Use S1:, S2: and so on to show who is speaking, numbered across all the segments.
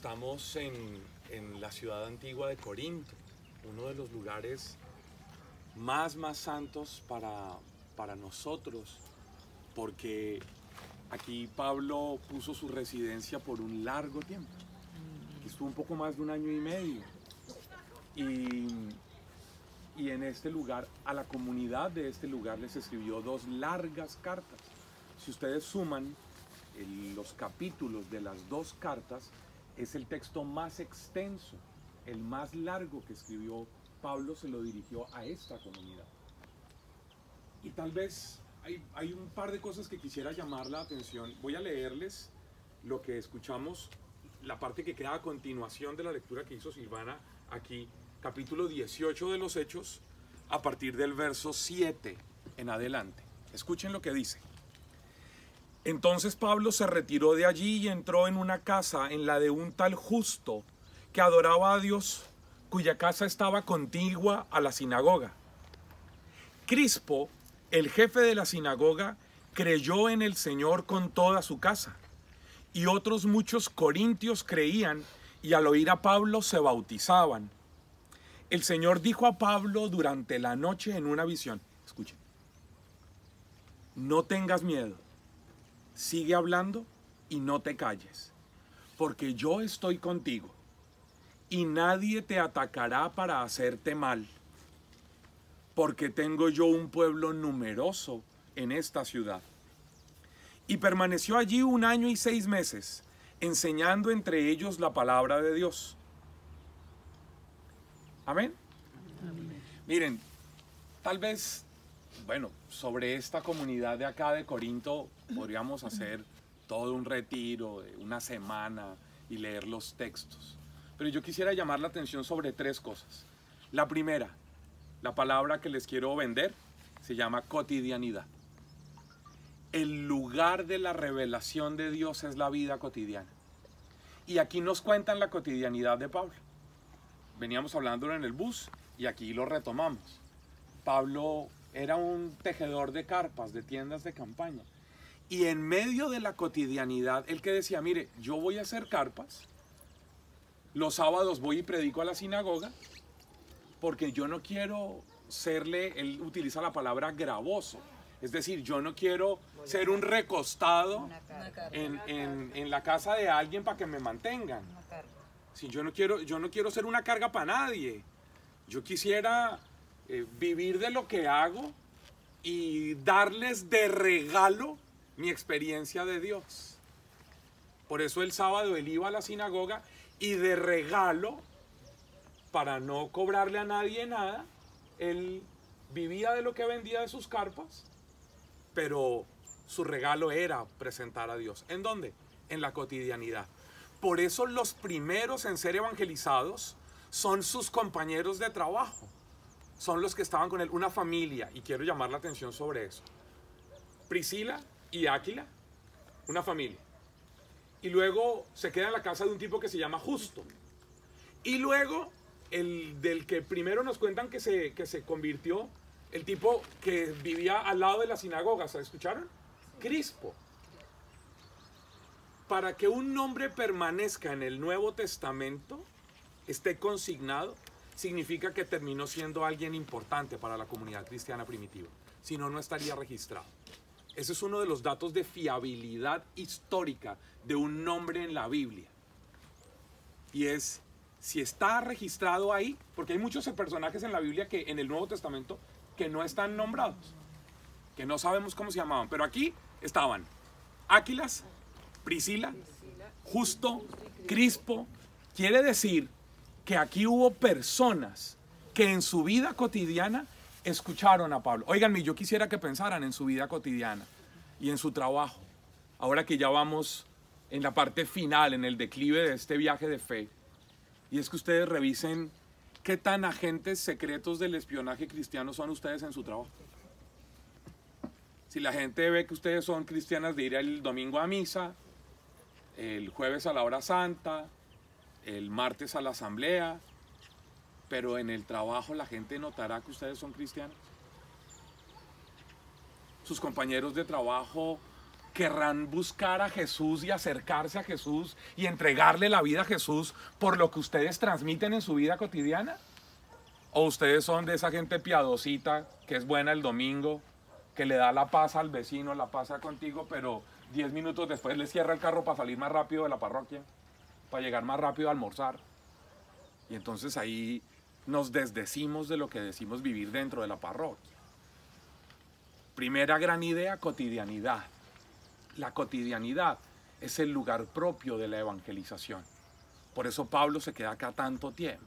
S1: estamos en la ciudad antigua de Corinto, uno de los lugares más santos para nosotros, porque aquí Pablo puso su residencia por un largo tiempo. Estuvo un poco más de 1 año y medio. Y en este lugar, a la comunidad de este lugar les escribió 2 largas cartas. Si ustedes suman los capítulos de las 2 cartas, es el texto más extenso, el más largo que escribió Pablo, se lo dirigió a esta comunidad. Y tal vez hay un par de cosas que quisiera llamar la atención. Voy a leerles lo que escuchamos, la parte que queda a continuación de la lectura que hizo Silvana aquí, capítulo 18 de los Hechos, a partir del verso 7 en adelante. Escuchen lo que dice. Entonces Pablo se retiró de allí y entró en una casa, en la de un tal Justo, que adoraba a Dios, cuya casa estaba contigua a la sinagoga. Crispo, el jefe de la sinagoga, creyó en el Señor con toda su casa, y otros muchos corintios creían, y al oír a Pablo se bautizaban. El Señor dijo a Pablo durante la noche en una visión, escuchen, no tengas miedo, sigue hablando y no te calles, porque yo estoy contigo, y nadie te atacará para hacerte mal, porque tengo yo un pueblo numeroso en esta ciudad. Y permaneció allí 1 año y 6 meses, enseñando entre ellos la palabra de Dios. Amén. Amén. Miren, tal vez, bueno, sobre esta comunidad de acá de Corinto podríamos hacer todo un retiro de 1 semana y leer los textos. Pero yo quisiera llamar la atención sobre 3 cosas. La primera, la palabra que les quiero vender se llama cotidianidad. El lugar de la revelación de Dios es la vida cotidiana. Y aquí nos cuentan la cotidianidad de Pablo. Veníamos hablándolo en el bus y aquí lo retomamos. Pablo era un tejedor de carpas, de tiendas de campaña. Y en medio de la cotidianidad, él que decía, mire, yo voy a hacer carpas, los sábados voy y predico a la sinagoga, porque yo no quiero serle, él utiliza la palabra gravoso, es decir, yo no quiero ser un recostado en la casa de alguien para que me mantengan. Sí, yo no quiero ser una carga para nadie. Yo quisiera vivir de lo que hago y darles de regalo mi experiencia de Dios. Por eso el sábado él iba a la sinagoga y de regalo, para no cobrarle a nadie nada, él vivía de lo que vendía de sus carpas, pero su regalo era presentar a Dios. ¿En dónde? En la cotidianidad. Por eso los primeros en ser evangelizados son sus compañeros de trabajo, son los que estaban con él, una familia, y quiero llamar la atención sobre eso. Priscila y Áquila, una familia. Y luego se queda en la casa de un tipo que se llama Justo. Y luego el del que primero nos cuentan que se convirtió, el tipo que vivía al lado de la sinagoga, ¿se escucharon? Crispo. Para que un nombre permanezca en el Nuevo Testamento, esté consignado, significa que terminó siendo alguien importante para la comunidad cristiana primitiva. Si no, no estaría registrado. Ese es uno de los datos de fiabilidad histórica de un nombre en la Biblia. Y es, si está registrado ahí, porque hay muchos personajes en la Biblia que en el Nuevo Testamento que no están nombrados, que no sabemos cómo se llamaban, pero aquí estaban Áquilas, Priscila, Justo, Crispo. Quiere decir que aquí hubo personas que en su vida cotidiana escucharon a Pablo. Óiganme, yo quisiera que pensaran en su vida cotidiana y en su trabajo. Ahora que ya vamos en la parte final, en el declive de este viaje de fe, y es que ustedes revisen qué tan agentes secretos del espionaje cristiano son ustedes en su trabajo. Si la gente ve que ustedes son cristianas de ir el domingo a misa, el jueves a la hora santa, el martes a la asamblea, pero en el trabajo la gente notará que ustedes son cristianos. Sus compañeros de trabajo querrán buscar a Jesús y acercarse a Jesús y entregarle la vida a Jesús por lo que ustedes transmiten en su vida cotidiana? ¿O ustedes son de esa gente piadosita que es buena el domingo, que le da la paz al vecino, la pasa contigo, pero 10 minutos después le cierra el carro para salir más rápido de la parroquia, para llegar más rápido a almorzar? Y entonces ahí nos desdecimos de lo que decimos vivir dentro de la parroquia. Primera gran idea, cotidianidad. La cotidianidad es el lugar propio de la evangelización. Por eso Pablo se queda acá tanto tiempo.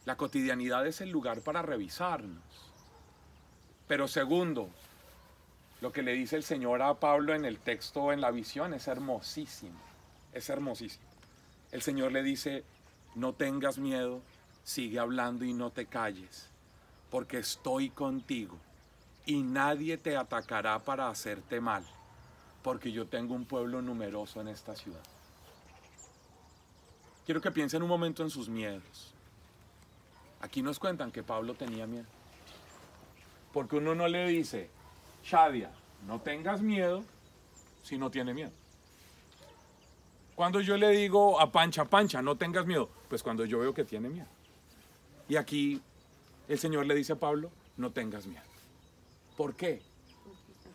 S1: La cotidianidad es el lugar para revisarnos. Pero segundo, lo que le dice el Señor a Pablo en el texto, en la visión, es hermosísimo. Es hermosísimo. El Señor le dice, no tengas miedo, sigue hablando y no te calles, porque estoy contigo y nadie te atacará para hacerte mal, porque yo tengo un pueblo numeroso en esta ciudad. Quiero que piensen un momento en sus miedos. Aquí nos cuentan que Pablo tenía miedo. Porque uno no le dice, Shadia, no tengas miedo si no tiene miedo. Cuando yo le digo a Pancha, Pancha, no tengas miedo, pues cuando yo veo que tiene miedo. Y aquí el Señor le dice a Pablo, no tengas miedo. ¿Por qué?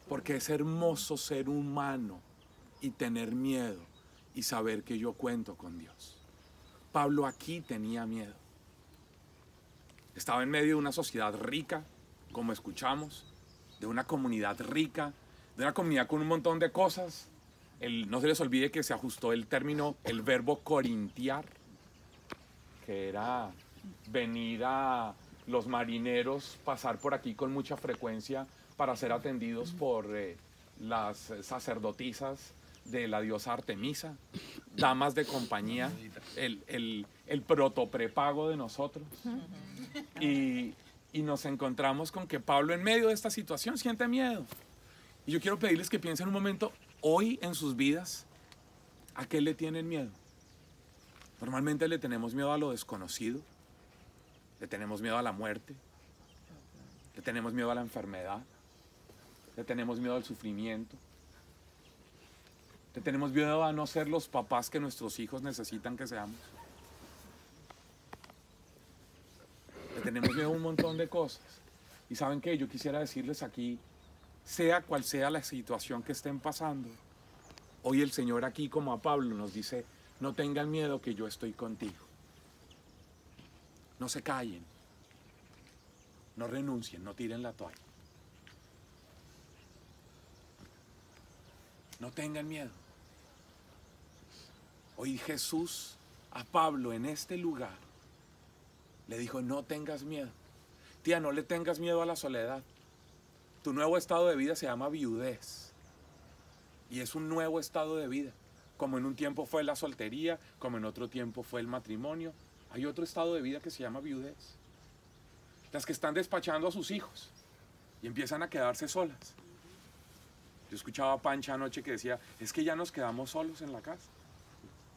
S1: Porque es hermoso ser humano y tener miedo y saber que yo cuento con Dios. Pablo aquí tenía miedo. Estaba en medio de una sociedad rica, como escuchamos, de una comunidad rica, de una comunidad con un montón de cosas. No se les olvide que se ajustó el término, el verbo corintiar, que era venir a los marineros, pasar por aquí con mucha frecuencia para ser atendidos por las sacerdotisas de la diosa Artemisa, damas de compañía, el protoprepago de nosotros. Y nos encontramos con que Pablo en medio de esta situación siente miedo. Y yo quiero pedirles que piensen un momento, hoy en sus vidas, ¿a qué le tienen miedo? Normalmente le tenemos miedo a lo desconocido, le tenemos miedo a la muerte, le tenemos miedo a la enfermedad, le tenemos miedo al sufrimiento, le tenemos miedo a no ser los papás que nuestros hijos necesitan que seamos. Le tenemos miedo a un montón de cosas. Y ¿saben qué? Yo quisiera decirles aquí, sea cual sea la situación que estén pasando, hoy el Señor aquí, como a Pablo, nos dice, no tengan miedo que yo estoy contigo. No se callen, no renuncien, no tiren la toalla. No tengan miedo. Hoy Jesús a Pablo en este lugar le dijo, no tengas miedo. Tía, no le tengas miedo a la soledad. Tu nuevo estado de vida se llama viudez. Y es un nuevo estado de vida. Como en un tiempo fue la soltería, como en otro tiempo fue el matrimonio. Hay otro estado de vida que se llama viudez. Las que están despachando a sus hijos y empiezan a quedarse solas. Yo escuchaba a Pancha anoche que decía, es que ya nos quedamos solos en la casa.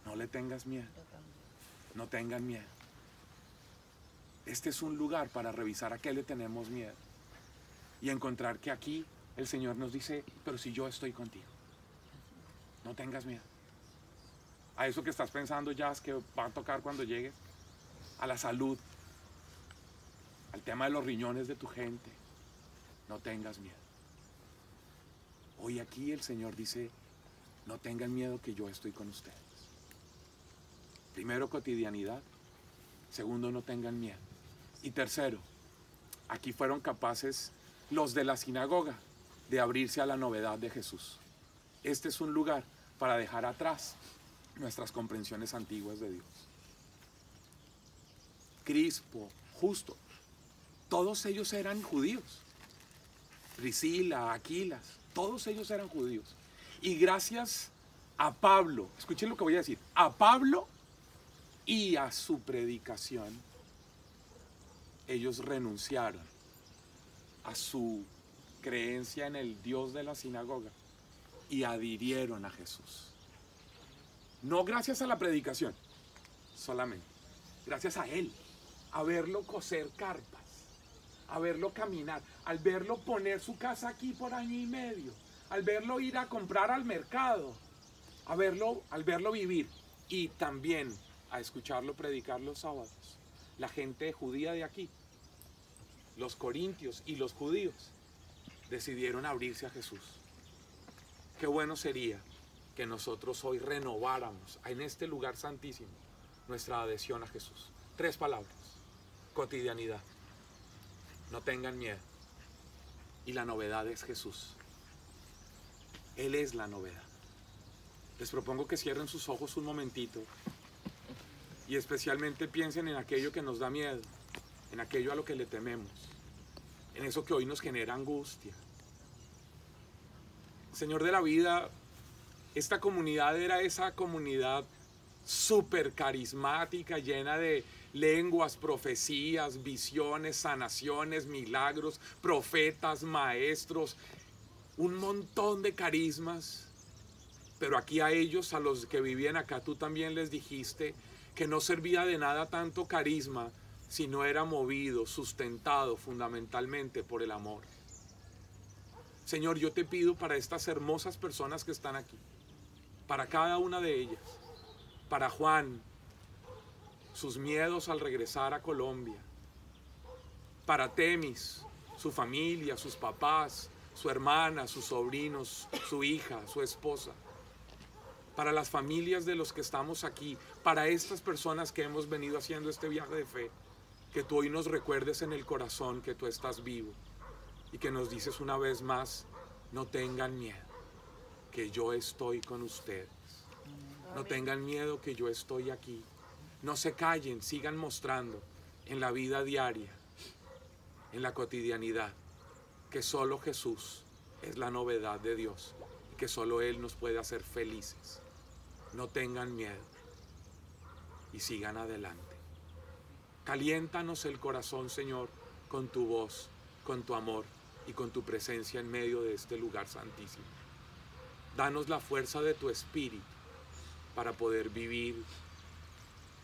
S1: No le tengas miedo. No tengan miedo. Este es un lugar para revisar a qué le tenemos miedo. Y encontrar que aquí el Señor nos dice, pero si yo estoy contigo. No tengas miedo. A eso que estás pensando, Jazz, que va a tocar cuando llegues. A la salud. Al tema de los riñones de tu gente. No tengas miedo. Hoy aquí el Señor dice, no tengan miedo que yo estoy con ustedes. Primero, cotidianidad. Segundo, no tengan miedo. Y tercero, aquí fueron capaces los de la sinagoga de abrirse a la novedad de Jesús. Este es un lugar para dejar atrás nuestras comprensiones antiguas de Dios. Crispo, Justo, todos ellos eran judíos. Priscila, Aquilas, todos ellos eran judíos. Y gracias a Pablo, escuchen lo que voy a decir, a Pablo y a su predicación, ellos renunciaron a su creencia en el Dios de la sinagoga y adhirieron a Jesús. No gracias a la predicación, solamente gracias a Él, a verlo coser carpas, a verlo caminar, al verlo poner su casa aquí por año y medio, al verlo ir a comprar al mercado, al verlo vivir y también a escucharlo predicar los sábados. La gente judía de aquí, los corintios y los judíos, decidieron abrirse a Jesús. Qué bueno sería que nosotros hoy renováramos en este lugar santísimo nuestra adhesión a Jesús. 3 palabras: cotidianidad, no tengan miedo, y la novedad es Jesús. Él es la novedad. Les propongo que cierren sus ojos un momentito y especialmente piensen en aquello que nos da miedo, en aquello a lo que le tememos, en eso que hoy nos genera angustia. Señor de la vida, esta comunidad era esa comunidad súper carismática, llena de lenguas, profecías, visiones, sanaciones, milagros, profetas, maestros, un montón de carismas. Pero aquí a ellos, a los que vivían acá, tú también les dijiste que no servía de nada tanto carisma si no era movido, sustentado fundamentalmente por el amor. Señor, yo te pido para estas hermosas personas que están aquí, para cada una de ellas, para Juan, sus miedos al regresar a Colombia, para Temis, su familia, sus papás, su hermana, sus sobrinos, su hija, su esposa, para las familias de los que estamos aquí, para estas personas que hemos venido haciendo este viaje de fe, que tú hoy nos recuerdes en el corazón que tú estás vivo y que nos dices una vez más: no tengan miedo, que yo estoy con ustedes. No tengan miedo, que yo estoy aquí. No se callen, sigan mostrando en la vida diaria, en la cotidianidad, que solo Jesús es la novedad de Dios y que solo Él nos puede hacer felices. No tengan miedo y sigan adelante. Caliéntanos el corazón, Señor, con tu voz, con tu amor y con tu presencia en medio de este lugar santísimo. Danos la fuerza de tu espíritu para poder vivir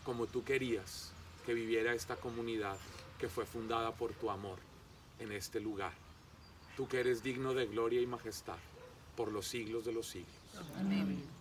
S1: como tú querías que viviera esta comunidad que fue fundada por tu amor en este lugar. Tú que eres digno de gloria y majestad por los siglos de los siglos.
S2: Amén.